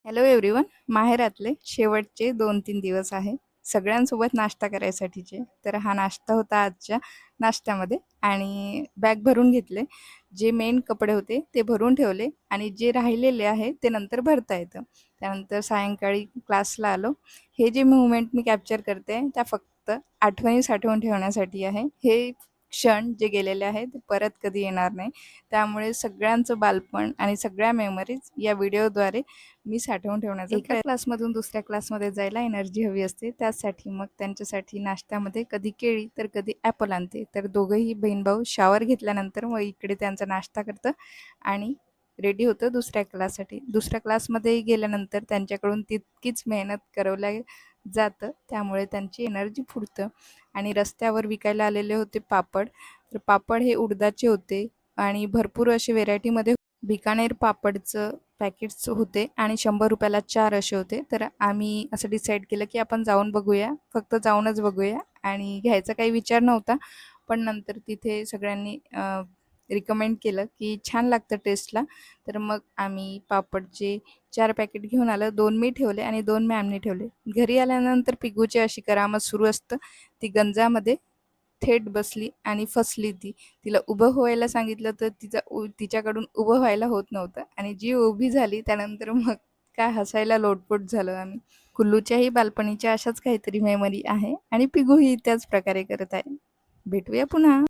Hello everyone. माहेरातले शेवटचे 2-3 दिवस आहे. सगळ्यांसोबत नाश्ता करायसाठीचे. तर हा नाश्ता होता आजच्या नाश्त्यामध्ये आणि बॅग भरून घेतले. जे मेन कपडे होते ते भरून ठेवले आणि जे राहिलेले आहे ते नंतर भरता येतं. त्यानंतर सायंकाळी क्लासला आलो. हे जे मूव्हमेंट मी कॅप्चर करते त्या फक्त आठवणी साठवून ठेवण्यासाठी आहे. हे क्षण जे गेलेले आहेत ते परत कधी येणार नाही. त्यामुळे सगळ्यांचं बालपण आणि सगळ्या मेमरीज या व्हिडिओद्वारे मी साठवून ठेवण्याचा एका क्लासमधून दुसऱ्या क्लासमध्ये जायला एनर्जी हवी असते. त्यासाठी मग त्यांच्यासाठी नाश्त्यामध्ये कधी केळी तर कधी ॲपल आणते. तर दोघंही बहीण-भाऊ शॉवर घेतल्यानंतर मग इकडे त्यांचा नाश्ता करतं आणि रेडी होतं दुसऱ्या क्लाससाठी. दुसऱ्या क्लासमध्ये गेल्यानंतर त्यांच्याकडून तितकीच मेहनत करवल्या जातं. त्यामुळे त्यांची एनर्जी फुटतं आणि रस्त्यावर विकायला आलेले होते पापड. तर पापड हे उडदाचे होते आणि भरपूर असे व्हेरायटीमध्ये बिकानेर पापडचं पॅकेट्स होते आणि 100 रुपयाला 4 असे होते. तर आम्ही असं डिसाईड केलं की आपण जाऊन बघूया, फक्त जाऊनच बघूया आणि घ्यायचा काही विचार नव्हता. पण नंतर तिथे सगळ्यांनी रिकमेंड केलं की छान लागतं टेस्टला. तर मग आम्ही पापडचे 4 पॅकेट घेऊन आलो. 2 मी ठेवले आणि 2 मॅमने ठेवले. घरी आल्यानंतर पिगूची अशी करामत सुरू असतं. ती गंजामध्ये थेट बसली आणि फसली ती. तिला उभं व्हायला सांगितलं तर तिच्याकडून उभं व्हायला होत नव्हतं आणि जी उभी झाली त्यानंतर मग काय हसायला लोटपोट झालो आम्ही. कुल्लूच्याही बालपणीच्या अशाच काहीतरी मेमरी आहे आणि पिगूही त्याच प्रकारे करत आहे. भेटूया पुन्हा.